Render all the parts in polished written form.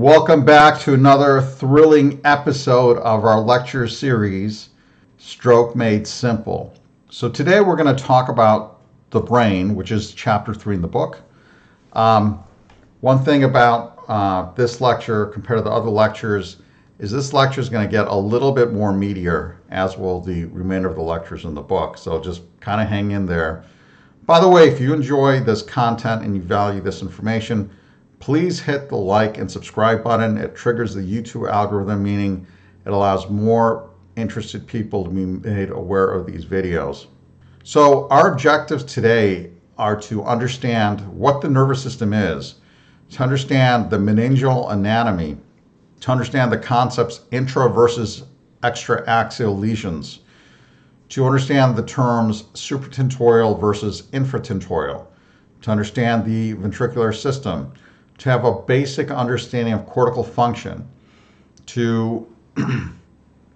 Welcome back to another thrilling episode of our lecture series, Stroke Made Simple. So today we're going to talk about the brain, which is chapter 3 in the book. One thing about this lecture compared to the other lectures is this lecture is going to get a little bit more meatier, as will the remainder of the lectures in the book. So just kind of hang in there. By the way, if you enjoy this content and you value this information, please hit the like and subscribe button. It triggers the YouTube algorithm, meaning it allows more interested people to be made aware of these videos. So our objectives today are to understand what the nervous system is, to understand the meningeal anatomy, to understand the concepts intra versus extraaxial lesions, to understand the terms supratentorial versus infratentorial, to understand the ventricular system, to have a basic understanding of cortical function, to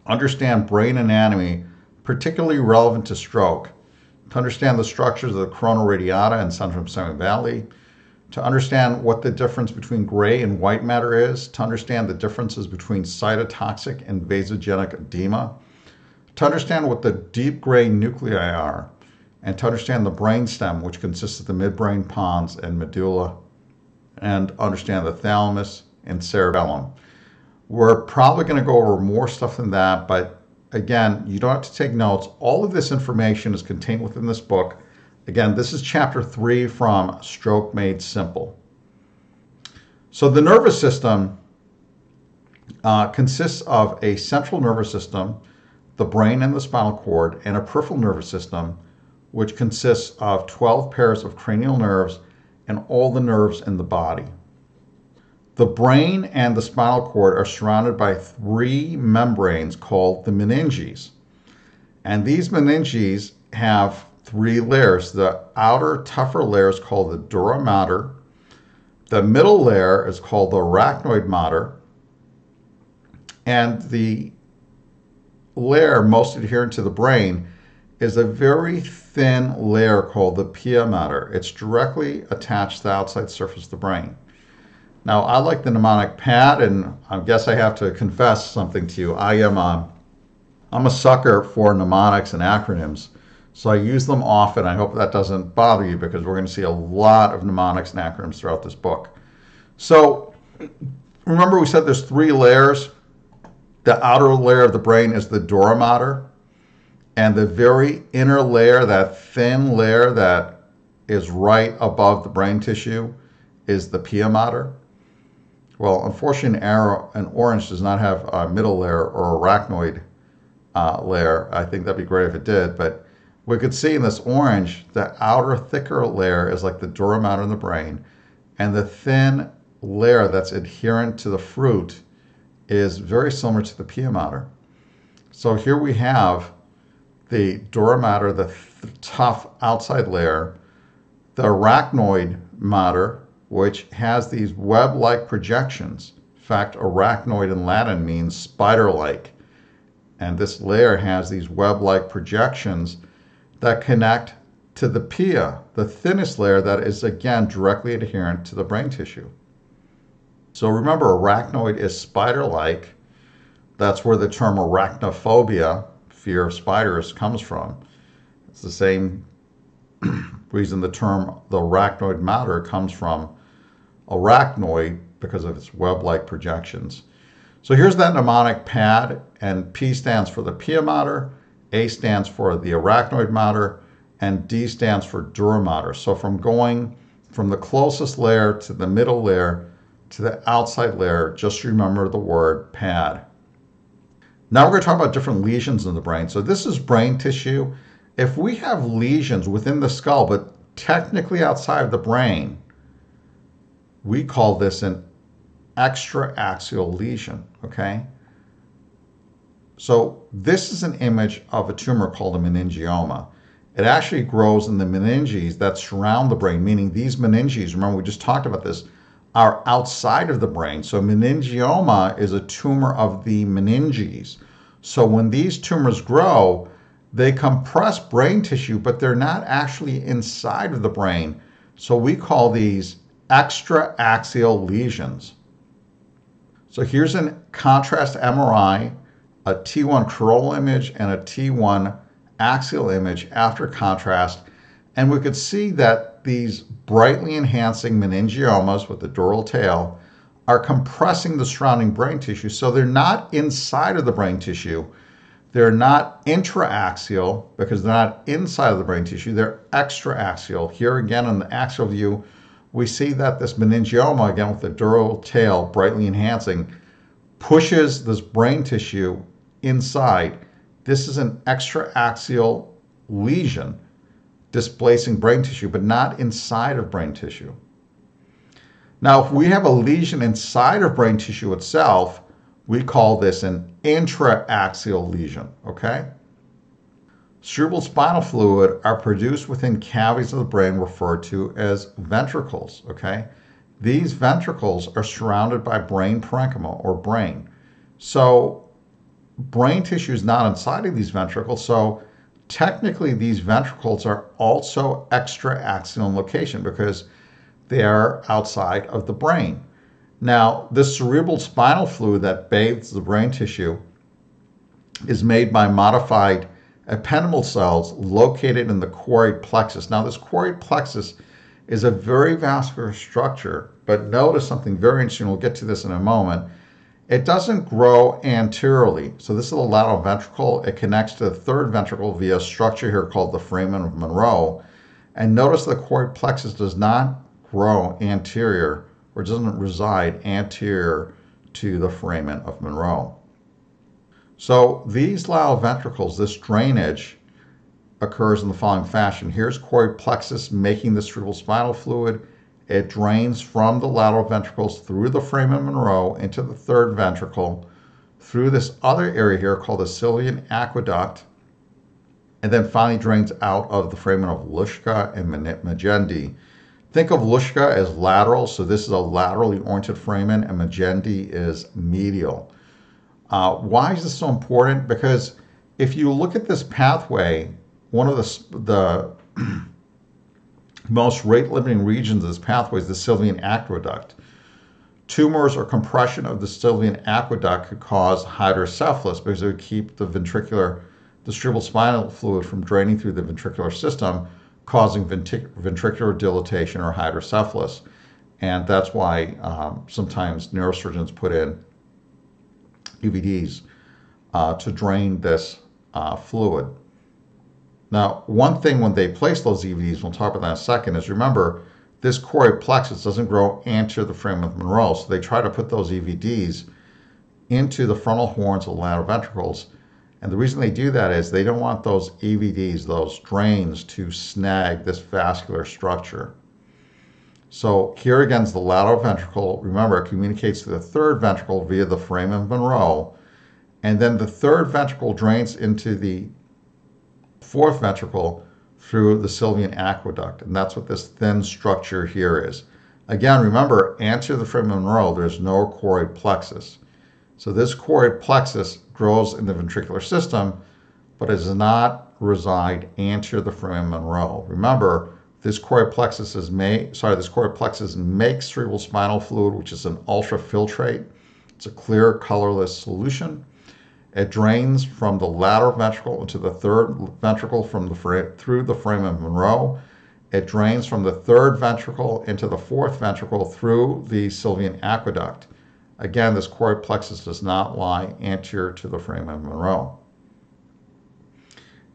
understand brain anatomy, particularly relevant to stroke, to understand the structures of the corona radiata and centrum semivalli, to understand what the difference between gray and white matter is, to understand the differences between cytotoxic and vasogenic edema, to understand what the deep gray nuclei are, and to understand the brainstem, which consists of the midbrain pons and medulla, and understand the thalamus and cerebellum. We're probably going to go over more stuff than that, but again, you don't have to take notes. All of this information is contained within this book. Again, this is chapter 3 from Stroke Made Simple. So the nervous system consists of a central nervous system, the brain and the spinal cord, and a peripheral nervous system, which consists of 12 pairs of cranial nerves and all the nerves in the body. The brain and the spinal cord are surrounded by 3 membranes called the meninges. And these meninges have 3 layers. The outer, tougher layer is called the dura mater. The middle layer is called the arachnoid mater. And the layer most adherent to the brain is a very thin layer called the pia mater. It's directly attached to the outside surface of the brain. Now, I like the mnemonic pad, and I guess I have to confess something to you. I'm a sucker for mnemonics and acronyms, so I use them often. I hope that doesn't bother you, because we're going to see a lot of mnemonics and acronyms throughout this book. So remember we said there's 3 layers. The outer layer of the brain is the dura mater. And the very inner layer, that thin layer that is right above the brain tissue, is the pia mater. Well, unfortunately, an orange does not have a middle layer or arachnoid layer. I think that'd be great if it did. But we could see in this orange, the outer, thicker layer is like the dura mater in the brain. And the thin layer that's adherent to the fruit is very similar to the pia mater. So here we have the dura mater, the tough outside layer, the arachnoid mater, which has these web-like projections. In fact, arachnoid in Latin means spider-like. And this layer has these web-like projections that connect to the pia, the thinnest layer that is, again, directly adherent to the brain tissue. So remember, arachnoid is spider-like. That's where the term arachnophobia, fear of spiders, comes from. It's the same reason the term the arachnoid mater comes from arachnoid, because of its web-like projections. So here's that mnemonic pad, and P stands for the pia mater, A stands for the arachnoid mater, and D stands for dura mater. So from going from the closest layer to the middle layer to the outside layer, just remember the word pad. Now we're going to talk about different lesions in the brain. So this is brain tissue. If we have lesions within the skull, but technically outside of the brain, we call this an extraaxial lesion, okay? So this is an image of a tumor called a meningioma. It actually grows in the meninges that surround the brain, meaning these meninges, remember we just talked about this, are outside of the brain. So meningioma is a tumor of the meninges. So when these tumors grow, they compress brain tissue, but they're not actually inside of the brain. So we call these extraaxial lesions. So here's a contrast MRI, a T1 coronal image, and a T1 axial image after contrast. And we could see that these brightly enhancing meningiomas with the dural tail are compressing the surrounding brain tissue. So they're not inside of the brain tissue. They're not intraaxial because they're not inside of the brain tissue. They're extraaxial. Here again in the axial view, we see that this meningioma, again with the dural tail brightly enhancing, pushes this brain tissue inside. This is an extraaxial lesion displacing brain tissue, but not inside of brain tissue. Now, if we have a lesion inside of brain tissue itself, we call this an intraaxial lesion, okay? Cerebral spinal fluid are produced within cavities of the brain referred to as ventricles, okay? These ventricles are surrounded by brain parenchyma or brain. So brain tissue is not inside of these ventricles, so technically these ventricles are also extraaxial in location because they are outside of the brain. Now, this cerebral spinal fluid that bathes the brain tissue is made by modified ependymal cells located in the choroid plexus. Now, this choroid plexus is a very vascular structure, but notice something very interesting. We'll get to this in a moment. It doesn't grow anteriorly. So this is the lateral ventricle. It connects to the third ventricle via a structure here called the foramen of Monro. And notice the choroid plexus does not grow anterior, or doesn't reside anterior to the foramen of Monro. So these lateral ventricles, this drainage occurs in the following fashion. Here's choroid plexus making the cerebral spinal fluid. It drains from the lateral ventricles through the foramen of Monro into the third ventricle, through this other area here called the Sylvian aqueduct, and then finally drains out of the foramen of Luschka and Meninges. Think of Luschka as lateral, so this is a laterally oriented foramen, and Meninges is medial. Why is this so important? Because if you look at this pathway, one of the most rate-limiting regions of this pathway is the Sylvian aqueduct. Tumors or compression of the Sylvian aqueduct could cause hydrocephalus because it would keep the cerebral spinal fluid from draining through the ventricular system, causing ventricular dilatation or hydrocephalus. And that's why sometimes neurosurgeons put in EVDs to drain this fluid. Now, one thing when they place those EVDs, we'll talk about that in a second, is remember, this choroid plexus doesn't grow anterior to the foramen of Monro, so they try to put those EVDs into the frontal horns of the lateral ventricles. And the reason they do that is they don't want those EVDs, those drains, to snag this vascular structure. So here again is the lateral ventricle. Remember, it communicates to the third ventricle via the foramen of Monro. And then the third ventricle drains into the fourth ventricle through the Sylvian aqueduct. And that's what this thin structure here is. Again, remember, anterior to the foramen of Monro, there's no choroid plexus. So this choroid plexus grows in the ventricular system, but it does not reside anterior to the foramen of Monro. Remember, this choroid plexus makes cerebral spinal fluid, which is an ultrafiltrate. It's a clear, colorless solution. It drains from the lateral ventricle into the third ventricle through the foramen of Monro. It drains from the third ventricle into the fourth ventricle through the Sylvian aqueduct. Again, this choroid plexus does not lie anterior to the foramen of Monro.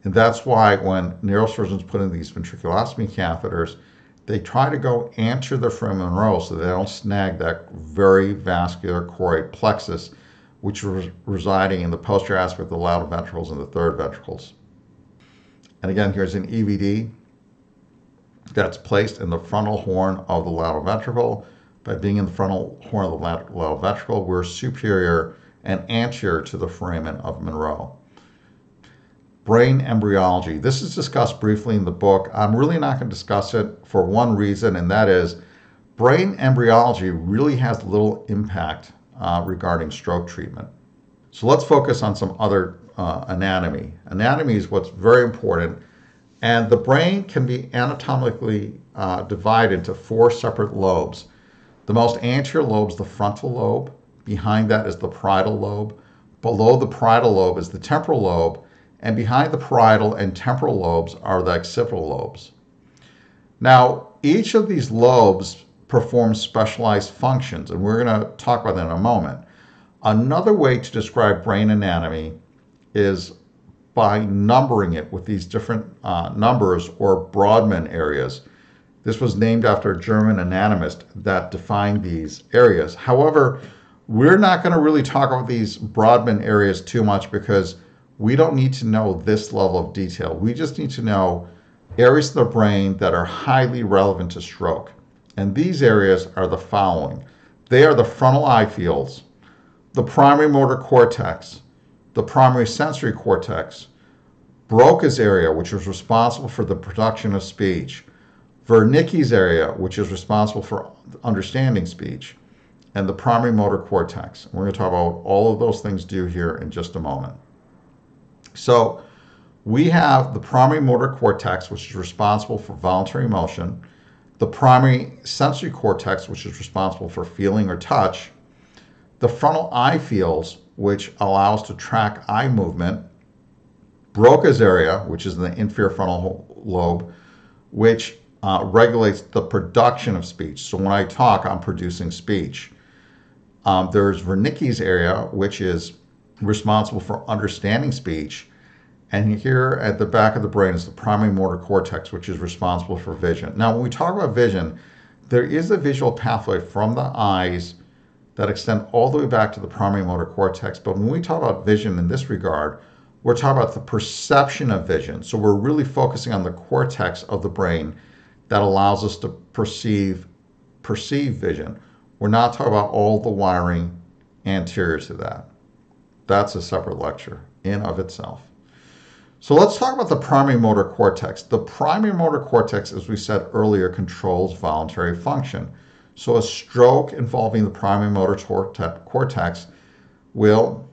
And that's why when neurosurgeons put in these ventriculostomy catheters, they try to go anterior to the foramen of Monro so they don't snag that very vascular choroid plexus, which is residing in the posterior aspect of the lateral ventricles and the third ventricles. And again, here's an EVD that's placed in the frontal horn of the lateral ventricle. By being in the frontal horn of the lateral ventricle, we're superior and anterior to the foramen of Monro. Brain embryology. This is discussed briefly in the book. I'm really not going to discuss it for one reason, and that is brain embryology really has little impact regarding stroke treatment. So let's focus on some other anatomy. Anatomy is what's very important, and the brain can be anatomically divided into four separate lobes. The most anterior lobe is the frontal lobe. Behind that is the parietal lobe. Below the parietal lobe is the temporal lobe. And behind the parietal and temporal lobes are the occipital lobes. Now, each of these lobes performs specialized functions, and we're going to talk about that in a moment. Another way to describe brain anatomy is by numbering it with these different numbers or Brodmann areas. This was named after a German anatomist that defined these areas. However, we're not going to really talk about these Brodmann areas too much because we don't need to know this level of detail. We just need to know areas of the brain that are highly relevant to stroke. And these areas are the following. They are the frontal eye fields, the primary motor cortex, the primary sensory cortex, Broca's area, which is responsible for the production of speech, Wernicke's area, which is responsible for understanding speech, and the primary motor cortex. We're going to talk about all of those things due here in just a moment. So we have the primary motor cortex, which is responsible for voluntary motion, the primary sensory cortex, which is responsible for feeling or touch, the frontal eye fields, which allows to track eye movement, Broca's area, which is in the inferior frontal lobe, which regulates the production of speech. So when I talk, I'm producing speech. There's Wernicke's area, which is responsible for understanding speech. And here at the back of the brain is the primary motor cortex, which is responsible for vision. Now, when we talk about vision, there is a visual pathway from the eyes that extend all the way back to the primary motor cortex. But when we talk about vision in this regard, we're talking about the perception of vision. So we're really focusing on the cortex of the brain that allows us to perceive vision. We're not talking about all the wiring anterior to that. That's a separate lecture in of itself. So let's talk about the primary motor cortex. The primary motor cortex, as we said earlier, controls voluntary function. So a stroke involving the primary motor cortex will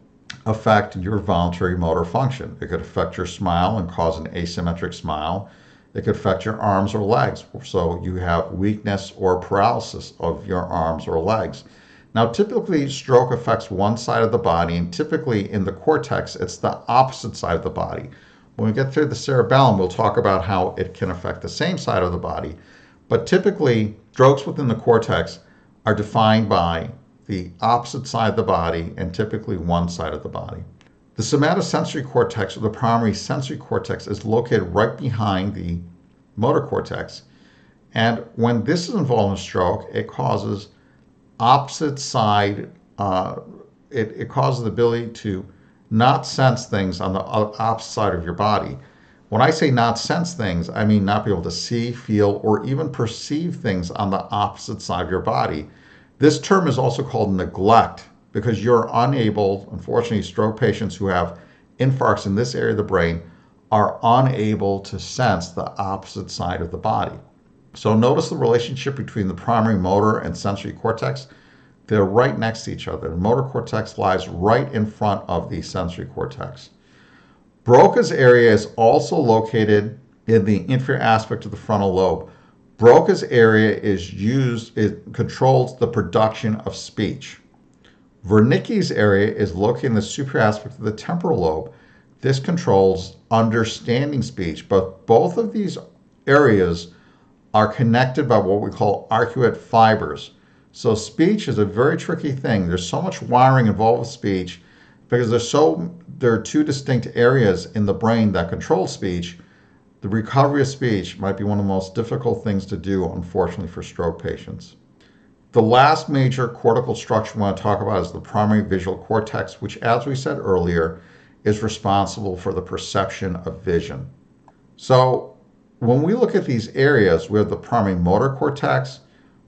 affect your voluntary motor function. It could affect your smile and cause an asymmetric smile. It could affect your arms or legs. So you have weakness or paralysis of your arms or legs. Now, typically, stroke affects one side of the body, and typically in the cortex, it's the opposite side of the body. When we get through the cerebellum, we'll talk about how it can affect the same side of the body. But typically, strokes within the cortex are defined by the opposite side of the body and typically one side of the body. The somatosensory cortex, or the primary sensory cortex, is located right behind the motor cortex. And when this is involved in a stroke, it causes opposite side, it causes the ability to not sense things on the opposite side of your body. When I say not sense things, I mean not be able to see, feel, or even perceive things on the opposite side of your body. This term is also called neglect because you're unable, unfortunately, stroke patients who have infarcts in this area of the brain are unable to sense the opposite side of the body. So notice the relationship between the primary motor and sensory cortex. They're right next to each other. The motor cortex lies right in front of the sensory cortex. Broca's area is also located in the inferior aspect of the frontal lobe. Broca's area it controls the production of speech. Wernicke's area is located in the superior aspect of the temporal lobe. This controls understanding speech, but both of these areas are connected by what we call arcuate fibers. So speech is a very tricky thing. There's so much wiring involved with speech because there are two distinct areas in the brain that control speech. The recovery of speech might be one of the most difficult things to do, unfortunately, for stroke patients. The last major cortical structure we want to talk about is the primary visual cortex, which, as we said earlier, is responsible for the perception of vision. So when we look at these areas, we have the primary motor cortex,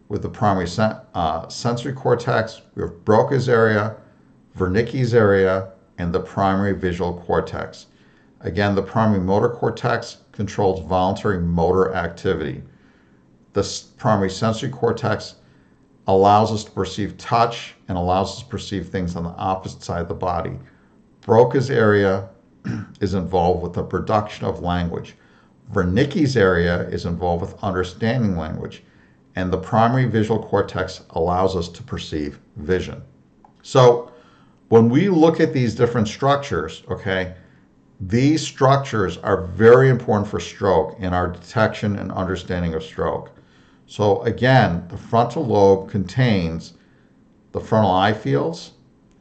with the primary sensory cortex, we have Broca's area, Wernicke's area, and the primary visual cortex. Again, the primary motor cortex controls voluntary motor activity. The primary sensory cortex allows us to perceive touch and allows us to perceive things on the opposite side of the body. Broca's area is involved with the production of language. Wernicke's area is involved with understanding language. And the primary visual cortex allows us to perceive vision. So when we look at these different structures, okay, these structures are very important for stroke in our detection and understanding of stroke. So again, the frontal lobe contains the frontal eye fields,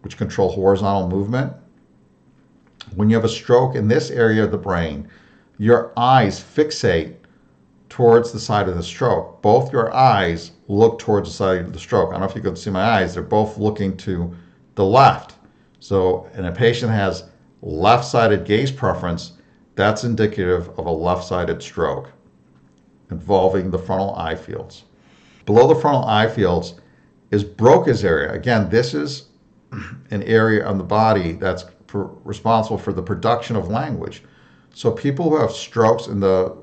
which control horizontal movement. When you have a stroke in this area of the brain, your eyes fixate towards the side of the stroke. Both your eyes look towards the side of the stroke. I don't know if you can see my eyes, they're both looking to the left. So in a patient that has left-sided gaze preference, that's indicative of a left-sided stroke involving the frontal eye fields. Below the frontal eye fields is Broca's area. Again, this is an area on the body that's responsible for the production of language. So people who have strokes in the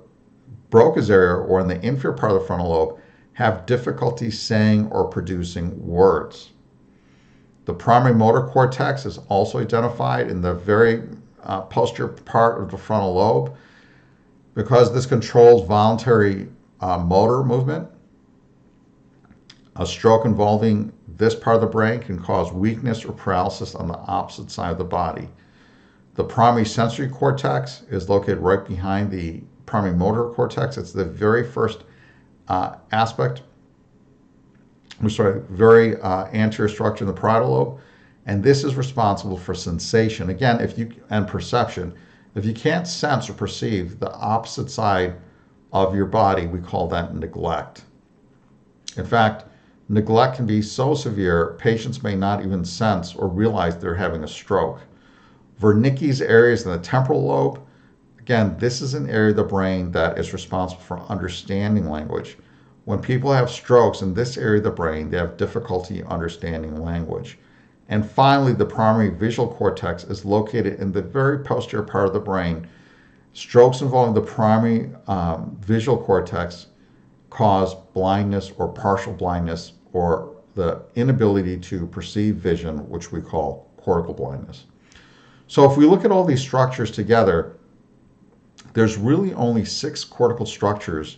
Broca's area or in the inferior part of the frontal lobe have difficulty saying or producing words. The primary motor cortex is also identified in the very posterior part of the frontal lobe because this controls voluntary motor movement. A stroke involving this part of the brain can cause weakness or paralysis on the opposite side of the body. The primary sensory cortex is located right behind the primary motor cortex. It's the very first very anterior structure in the parietal lobe, and this is responsible for sensation. Again, and perception. If you can't sense or perceive the opposite side of your body, we call that neglect. In fact, neglect can be so severe, patients may not even sense or realize they're having a stroke. Meninges areas in the temporal lobe, again, this is an area of the brain that is responsible for understanding language. When people have strokes in this area of the brain, they have difficulty understanding language. And finally, the primary visual cortex is located in the very posterior part of the brain. Strokes involving the primary visual cortex cause blindness or partial blindness or the inability to perceive vision, which we call cortical blindness. So if we look at all these structures together, there's really only 6 cortical structures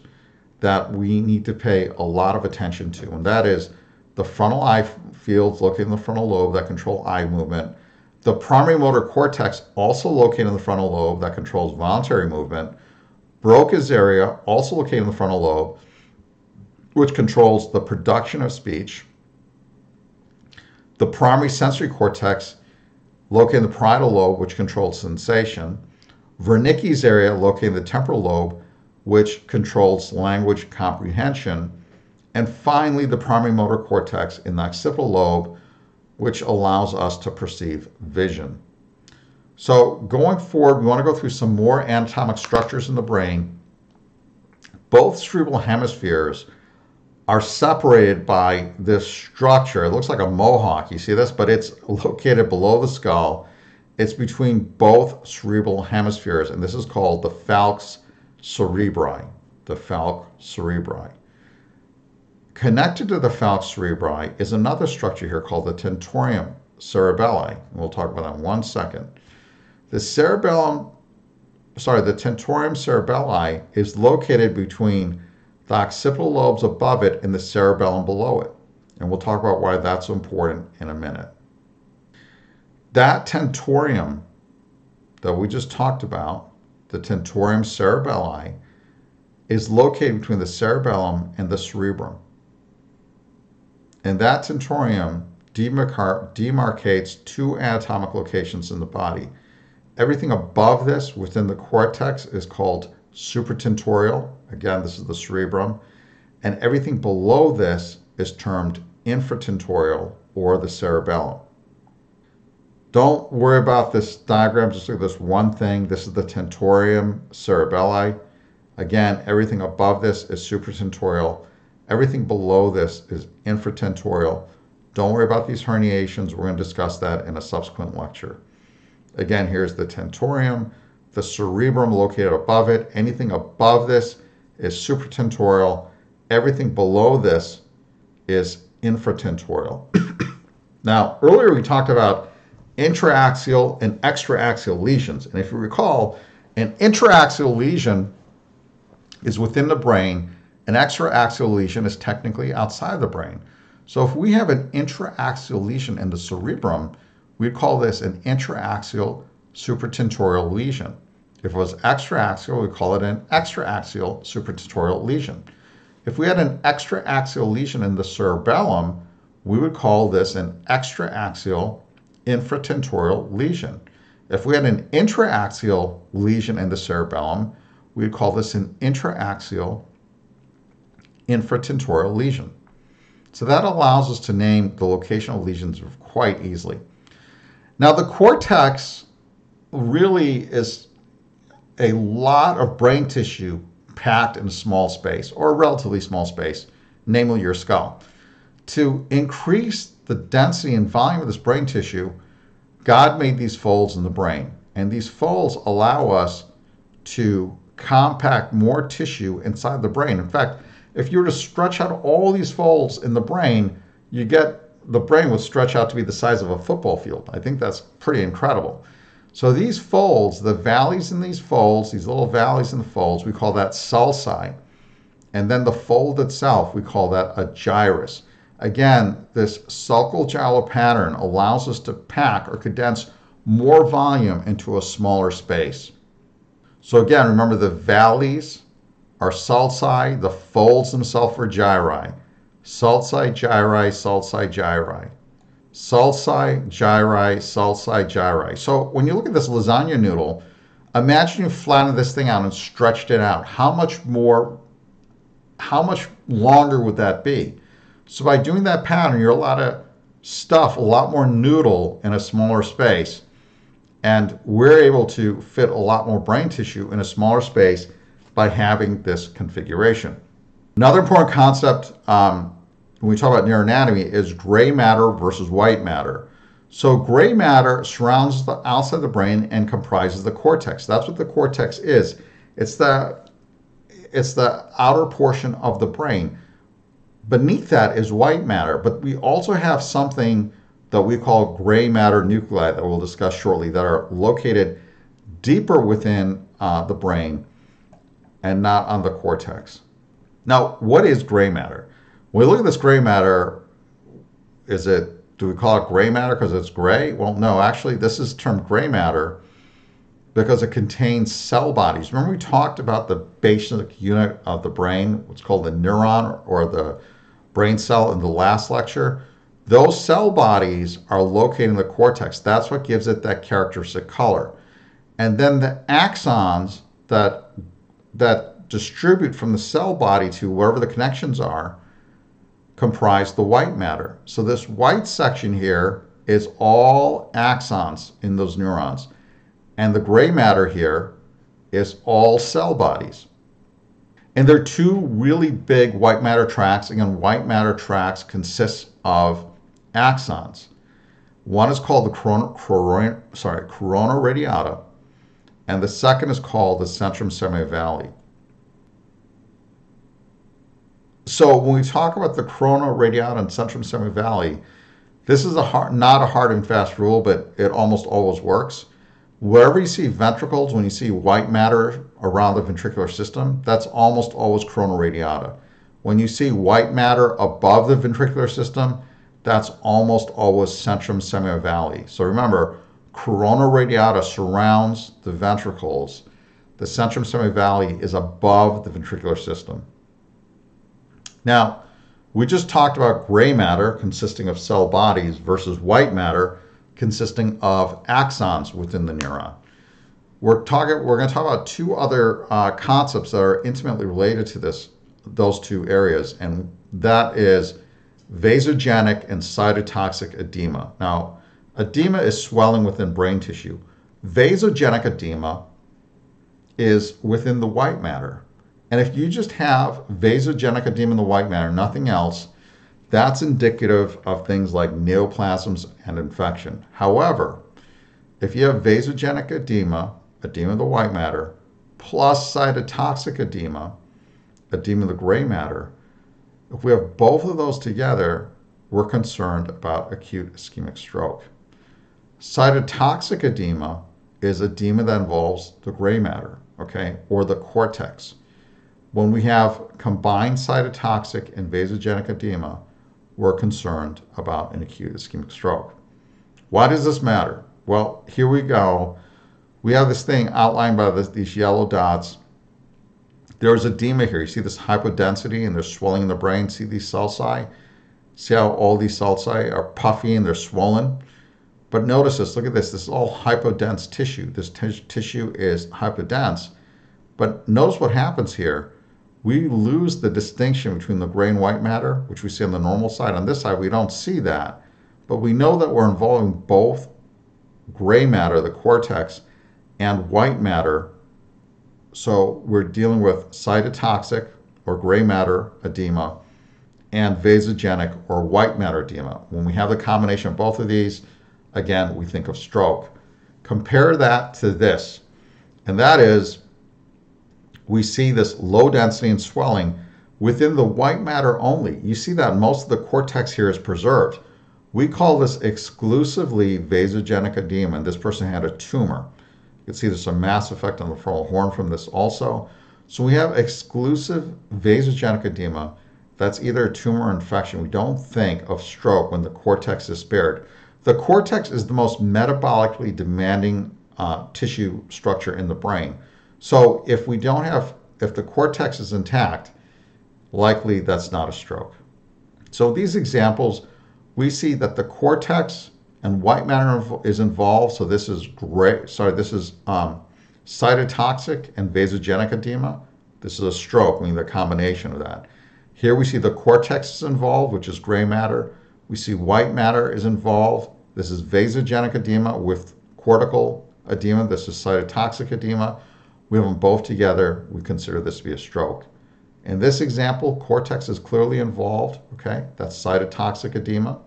that we need to pay a lot of attention to, and that is the frontal eye fields located in the frontal lobe that control eye movement, the primary motor cortex also located in the frontal lobe that controls voluntary movement, Broca's area also located in the frontal lobe, which controls the production of speech, the primary sensory cortex located in the parietal lobe, which controls sensation, Meninges area located in the temporal lobe, which controls language comprehension, and finally the primary motor cortex in the occipital lobe, which allows us to perceive vision. So going forward, we want to go through some more anatomic structures in the brain. Both cerebral hemispheres are separated by this structure. It looks like a mohawk, you see this? But it's located below the skull. It's between both cerebral hemispheres, and this is called the falx cerebri, the falx cerebri. Connected to the falx cerebri is another structure here called the tentorium cerebelli. And we'll talk about that in 1 second. The tentorium cerebelli is located between the occipital lobes above it and the cerebellum below it. And we'll talk about why that's so important in a minute. That tentorium that we just talked about, the tentorium cerebelli, is located between the cerebellum and the cerebrum. And that tentorium demarcates 2 anatomic locations in the body. Everything above this within the cortex is called supratentorial. Again, this is the cerebrum. And everything below this is termed infratentorial, or the cerebellum. Don't worry about this diagram, just look at this one thing. This is the tentorium cerebelli. Again, everything above this is supratentorial. Everything below this is infratentorial. Don't worry about these herniations. We're going to discuss that in a subsequent lecture. Again, here's the tentorium, the cerebrum located above it. Anything above this is supratentorial. Everything below this is infratentorial. Now, earlier we talked about intraaxial and extraaxial lesions. And if you recall, an intraaxial lesion is within the brain. An extraaxial lesion is technically outside the brain. So if we have an intraaxial lesion in the cerebrum, we'd call this an intraaxial supratentorial lesion. If it was extraaxial, we'd call it an extraaxial supratentorial lesion. If we had an extraaxial lesion in the cerebellum, we would call this an extraaxial infratentorial lesion. If we had an intraaxial lesion in the cerebellum, we would call this an intraaxial infratentorial lesion. So that allows us to name the location of lesions quite easily. Now the cortex really is a lot of brain tissue packed in a small space, or a relatively small space, namely your skull. To increase the density and volume of this brain tissue, God made these folds in the brain, and these folds allow us to compact more tissue inside the brain. In fact, if you were to stretch out all these folds in the brain, the brain would stretch out to be the size of a football field. I think that's pretty incredible. So these folds, the valleys in these folds, these little valleys in the folds, we call that sulci. And then the fold itself, we call that a gyrus. Again, this sulcal gyral pattern allows us to pack or condense more volume into a smaller space. So again, remember the valleys are sulci, the folds themselves are gyri. Sulci, gyri, sulci, gyri. Sulci, gyri, sulci, gyri. So when you look at this lasagna noodle, imagine you flattened this thing out and stretched it out. How much longer would that be? So by doing that pattern, you're allowed to stuff a lot more noodle in a smaller space. And we're able to fit a lot more brain tissue in a smaller space by having this configuration. Another important concept when we talk about neuroanatomy is gray matter versus white matter. So gray matter surrounds the outside of the brain and comprises the cortex. That's what the cortex is. It's the outer portion of the brain. Beneath that is white matter, but we also have something that we call gray matter nuclei that we'll discuss shortly that are located deeper within the brain and not on the cortex. Now, what is gray matter? When we look at this gray matter, do we call it gray matter because it's gray? Well, no, actually this is termed gray matter because it contains cell bodies. Remember we talked about the basic unit of the brain, what's called the neuron or the brain cell in the last lecture? Those cell bodies are located in the cortex. That's what gives it that characteristic color. And then the axons that distribute from the cell body to wherever the connections are comprise the white matter. So this white section here is all axons in those neurons. And the gray matter here is all cell bodies. And there are two really big white matter tracts. Again, white matter tracts consist of axons. One is called the corona radiata, and the second is called the centrum semivalley. So when we talk about the corona radiata and centrum semivalley, this is not a hard and fast rule, but it almost always works. Wherever you see ventricles, when you see white matter around the ventricular system, that's almost always corona radiata. When you see white matter above the ventricular system, that's almost always centrum semivalley. So remember, corona radiata surrounds the ventricles. The centrum semivalley is above the ventricular system. Now, we just talked about gray matter consisting of cell bodies versus white matter consisting of axons within the neuron. We're going to talk about two other concepts that are intimately related to those two areas, and that is vasogenic and cytotoxic edema. Now, edema is swelling within brain tissue. Vasogenic edema is within the white matter. And if you just have vasogenic edema in the white matter, nothing else, that's indicative of things like neoplasms and infection. However, if you have vasogenic edema of the white matter, plus cytotoxic edema of the gray matter, if we have both of those together, we're concerned about acute ischemic stroke. Cytotoxic edema is edema that involves the gray matter, okay, or the cortex. When we have combined cytotoxic and vasogenic edema, we're concerned about an acute ischemic stroke. Why does this matter? Well, here we go. We have this thing outlined by these yellow dots. There's edema here. You see this hypodensity and there's swelling in the brain. See these sulci? See how all these sulci are puffy and they're swollen? But notice this, look at this. This is all hypodense tissue. This tissue is hypodense. But notice what happens here. We lose the distinction between the gray and white matter, which we see on the normal side. On this side, we don't see that. But we know that we're involving both gray matter, the cortex, and white matter. So we're dealing with cytotoxic or gray matter edema and vasogenic or white matter edema. When we have the combination of both of these, again, we think of stroke. Compare that to this, and that is we see this low density and swelling within the white matter only. You see that most of the cortex here is preserved. We call this exclusively vasogenic edema, and this person had a tumor. You can see there's a mass effect on the frontal horn from this also. So we have exclusive vasogenic edema. That's either a tumor or infection. We don't think of stroke when the cortex is spared. The cortex is the most metabolically demanding tissue structure in the brain. So if the cortex is intact, likely that's not a stroke. So these examples, we see that the cortex and white matter is involved. So this is cytotoxic and vasogenic edema. This is a stroke, meaning the combination of that. Here we see the cortex is involved, which is gray matter. We see white matter is involved. This is vasogenic edema with cortical edema. This is cytotoxic edema. We have them both together. We consider this to be a stroke. In this example, cortex is clearly involved. Okay, that's cytotoxic edema.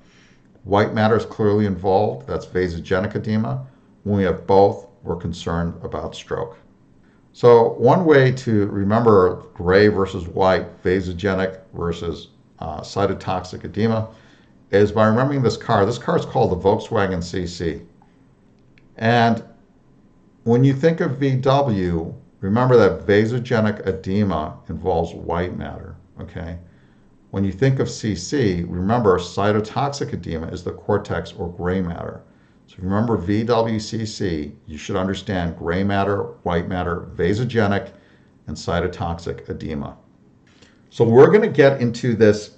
White matter is clearly involved. That's vasogenic edema. When we have both, we're concerned about stroke. So one way to remember gray versus white, vasogenic versus cytotoxic edema is by remembering this car. This car is called the Volkswagen CC. And when you think of VW, remember that vasogenic edema involves white matter, okay? When you think of CC, remember cytotoxic edema is the cortex or gray matter. So if you remember VWCC, you should understand gray matter, white matter, vasogenic, and cytotoxic edema. So we're going to get into this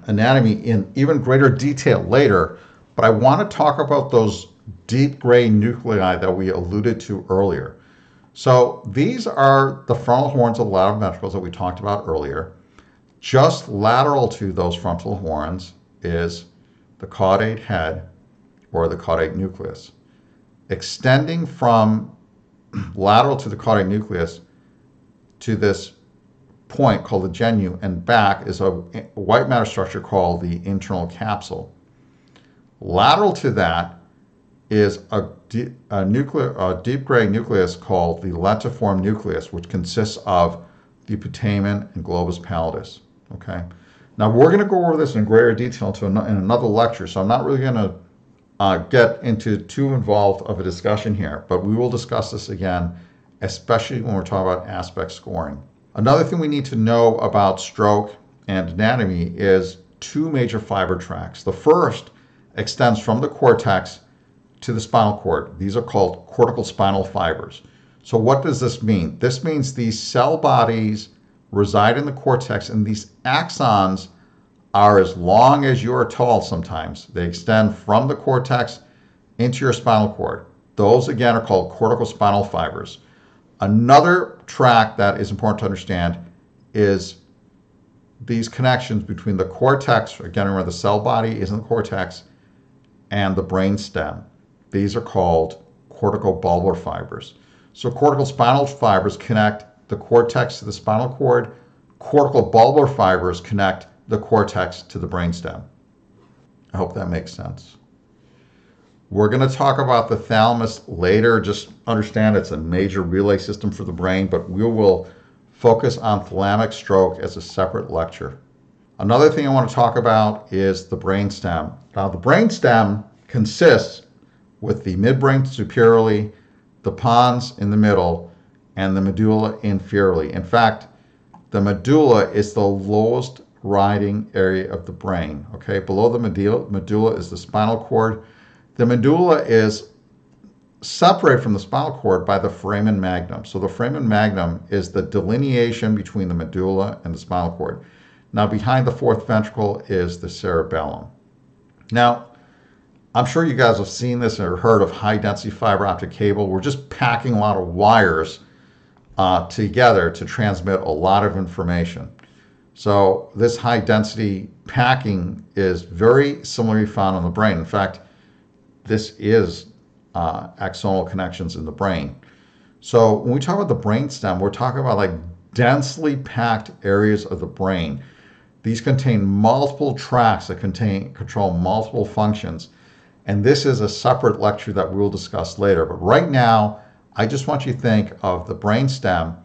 anatomy in even greater detail later, but I want to talk about those deep gray nuclei that we alluded to earlier. So these are the frontal horns of the lateral ventricles that we talked about earlier. Just lateral to those frontal horns is the caudate head or the caudate nucleus. Extending from lateral to the caudate nucleus to this point called the genu and back is a white matter structure called the internal capsule. Lateral to that is a deep gray nucleus called the lentiform nucleus, which consists of the putamen and globus pallidus. Okay. Now we're going to go over this in greater detail in another lecture, so I'm not really going to get into too involved of a discussion here, but we will discuss this again, especially when we're talking about aspect scoring. Another thing we need to know about stroke and anatomy is two major fiber tracts. The first extends from the cortex to the spinal cord. These are called cortical spinal fibers. So what does this mean? This means these cell bodies reside in the cortex, and these axons are as long as you are tall sometimes. They extend from the cortex into your spinal cord. Those, again, are called cortical spinal fibers. Another tract that is important to understand is these connections between the cortex, again, where the cell body is in the cortex, and the brain stem. These are called cortical bulbar fibers. So cortical spinal fibers connect the cortex to the spinal cord. Cortical bulbar fibers connect the cortex to the brainstem. I hope that makes sense. We're going to talk about the thalamus later. Just understand it's a major relay system for the brain, but we will focus on thalamic stroke as a separate lecture. Another thing I want to talk about is the brainstem. Now, the brainstem consists with the midbrain superiorly, the pons in the middle, and the medulla inferiorly. In fact, the medulla is the lowest riding area of the brain. Okay, below the medulla is the spinal cord. The medulla is separated from the spinal cord by the foramen magnum. So the foramen magnum is the delineation between the medulla and the spinal cord. Now behind the fourth ventricle is the cerebellum. Now, I'm sure you guys have seen this or heard of high density fiber optic cable. We're just packing a lot of wires together to transmit a lot of information. So this high density packing is very similarly found in the brain. In fact, this is axonal connections in the brain. So when we talk about the brainstem, we're talking about like densely packed areas of the brain. These contain multiple tracts that control multiple functions. And this is a separate lecture that we'll discuss later. But right now, I just want you to think of the brainstem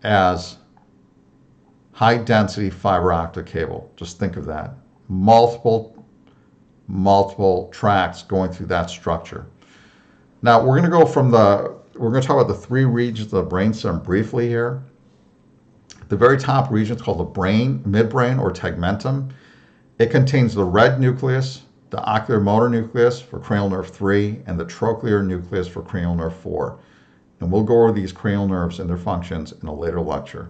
as high density fiber optic cable. Just think of that. Multiple tracts going through that structure. Now we're going to talk about the three regions of the brainstem briefly here. The very top region is called the midbrain or tegmentum. It contains the red nucleus, the ocular motor nucleus for cranial nerve 3, and the trochlear nucleus for cranial nerve 4. And we'll go over these cranial nerves and their functions in a later lecture.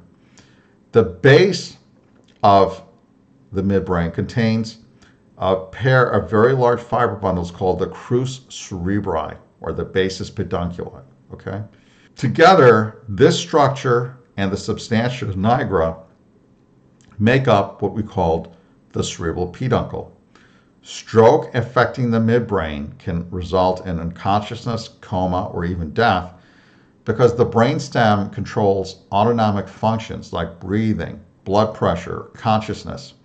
The base of the midbrain contains a pair of very large fiber bundles called the crus cerebri, or the basis pedunculi. Okay? Together, this structure and the substantia nigra make up what we called the cerebral peduncle. Stroke affecting the midbrain can result in unconsciousness, coma, or even death because the brainstem controls autonomic functions like breathing, blood pressure, consciousness.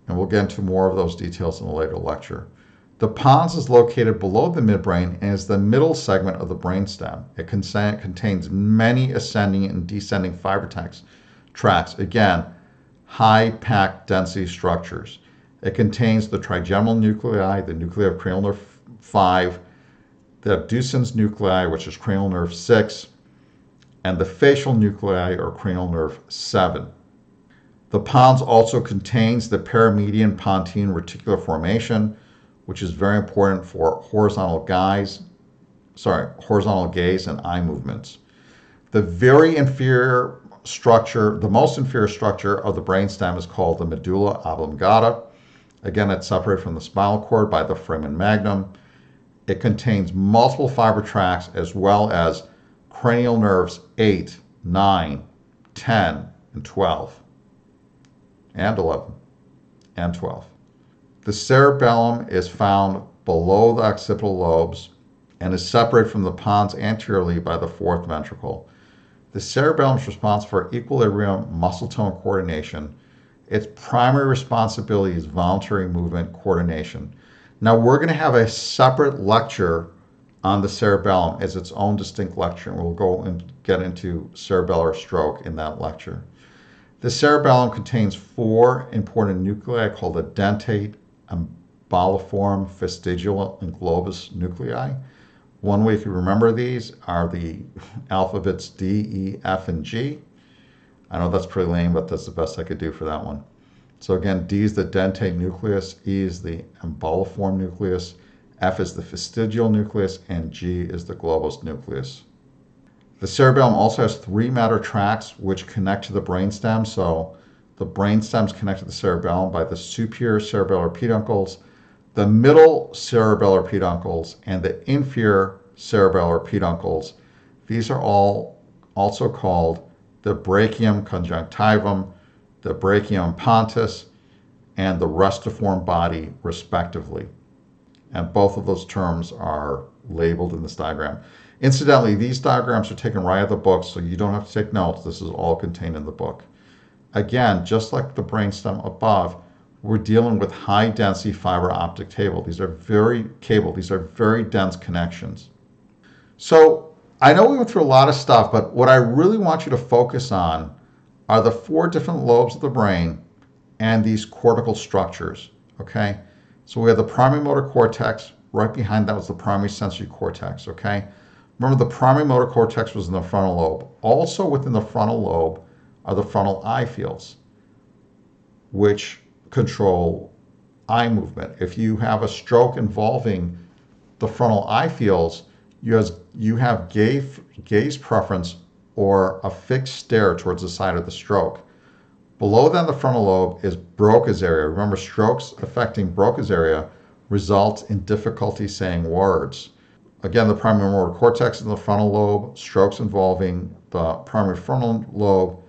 And we'll get into more of those details in a later lecture. The pons is located below the midbrain and is the middle segment of the brainstem. It contains many ascending and descending fiber tracts. Again, high packed density structures. It contains the trigeminal nuclei, the nuclei of cranial nerve 5, the abducens nuclei, which is cranial nerve 6, and the facial nuclei, or cranial nerve 7. The pons also contains the paramedian pontine reticular formation, which is very important for horizontal gaze and eye movements. The very inferior structure, the most inferior structure of the brainstem is called the medulla oblongata. Again, it's separated from the spinal cord by the foramen magnum. It contains multiple fiber tracts as well as cranial nerves 8, 9, 10, and 12, and 11, and 12. The cerebellum is found below the occipital lobes and is separated from the pons anteriorly by the fourth ventricle. The cerebellum is responsible for equilibrium, muscle tone coordination. Its primary responsibility is voluntary movement coordination. Now we're going to have a separate lecture on the cerebellum as its own distinct lecture, and we'll go and get into cerebellar stroke in that lecture. The cerebellum contains 4 important nuclei called the dentate, emboliform, vestigial, and globus nuclei. One way to remember these are the alphabets D, E, F, and G. I know that's pretty lame, but that's the best I could do for that one. So again, D is the dentate nucleus, E is the emboliform nucleus, F is the vestigial nucleus, and G is the globus nucleus. The cerebellum also has 3 matter tracts which connect to the brainstem. So the brainstem is connected to the cerebellum by the superior cerebellar peduncles, the middle cerebellar peduncles, and the inferior cerebellar peduncles. These are all also called the brachium conjunctivum, the brachium pontis, and the rustiform body, respectively. And both of those terms are labeled in this diagram. Incidentally, these diagrams are taken right out of the book, so you don't have to take notes. This is all contained in the book. Again, just like the brainstem above, we're dealing with high density fiber optic cable. These are very dense connections. So I know we went through a lot of stuff, but what I really want you to focus on are the 4 different lobes of the brain and these cortical structures, okay? So we have the primary motor cortex. Right behind that was the primary sensory cortex, okay? Remember, the primary motor cortex was in the frontal lobe. Also within the frontal lobe are the frontal eye fields. which control eye movement. If you have a stroke involving the frontal eye fields, you have gaze preference or a fixed stare towards the side of the stroke. Below then the frontal lobe is Broca's area. Remember, strokes affecting Broca's area result in difficulty saying words. Again, the primary motor cortex in the frontal lobe, strokes involving the primary frontal lobe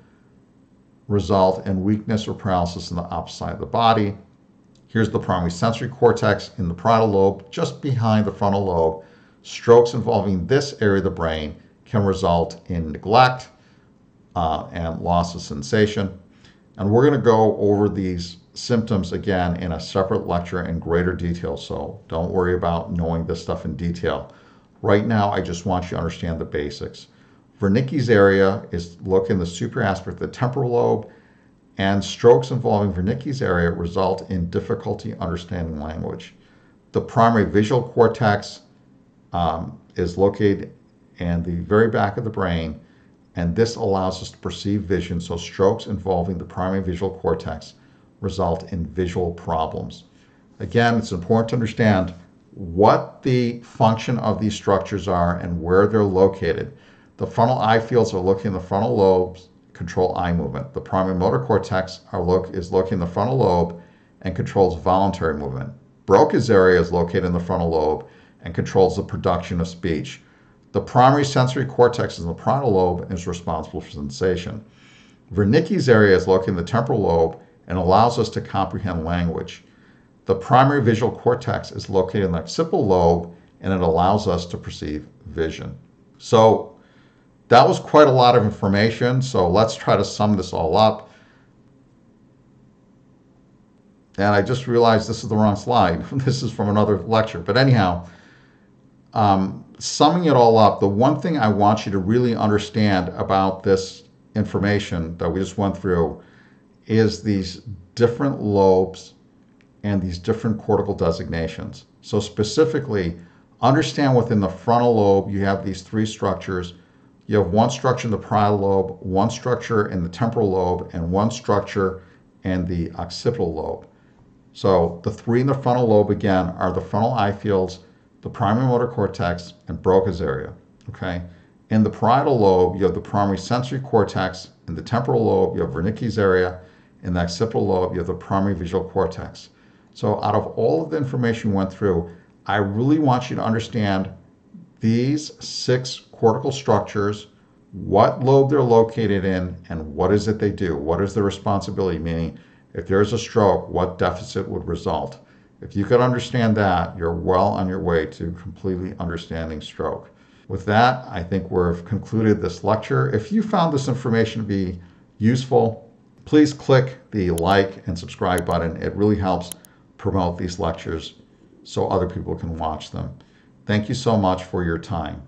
result in weakness or paralysis in the opposite side of the body. Here's the primary sensory cortex in the parietal lobe, just behind the frontal lobe. Strokes involving this area of the brain can result in neglect and loss of sensation. And we're going to go over these symptoms again in a separate lecture in greater detail, so don't worry about knowing this stuff in detail. Right now, I just want you to understand the basics. Meninges area is located in the superior aspect of the temporal lobe, and strokes involving Meninges area result in difficulty understanding language. The primary visual cortex is located in the very back of the brain, and this allows us to perceive vision, so strokes involving the primary visual cortex result in visual problems. Again, it's important to understand what the function of these structures are and where they're located. The frontal eye fields are located in the frontal lobes, control eye movement. The primary motor cortex is located in the frontal lobe and controls voluntary movement. Broca's area is located in the frontal lobe and controls the production of speech. The primary sensory cortex in the parietal lobe and is responsible for sensation. Meninges area is located in the temporal lobe and allows us to comprehend language. The primary visual cortex is located in the occipital lobe and it allows us to perceive vision. So that was quite a lot of information, so let's try to sum this all up. And I just realized this is the wrong slide. This is from another lecture. But anyhow, summing it all up, the one thing I want you to really understand about this information that we just went through is these different lobes and these different cortical designations. So specifically, understand within the frontal lobe, you have these three structures. You have one structure in the parietal lobe, one structure in the temporal lobe, and one structure in the occipital lobe. So the three in the frontal lobe, again, are the frontal eye fields, the primary motor cortex, and Broca's area. Okay. In the parietal lobe, you have the primary sensory cortex. In the temporal lobe, you have Meninges area. In the occipital lobe, you have the primary visual cortex. So out of all of the information we went through, I really want you to understand these 6 cortical structures, what lobe they're located in, and what is it they do. What is their responsibility? Meaning, if there's a stroke, what deficit would result? If you could understand that, you're well on your way to completely understanding stroke. With that, I think we've concluded this lecture. If you found this information to be useful, please click the like and subscribe button. It really helps promote these lectures so other people can watch them. Thank you so much for your time.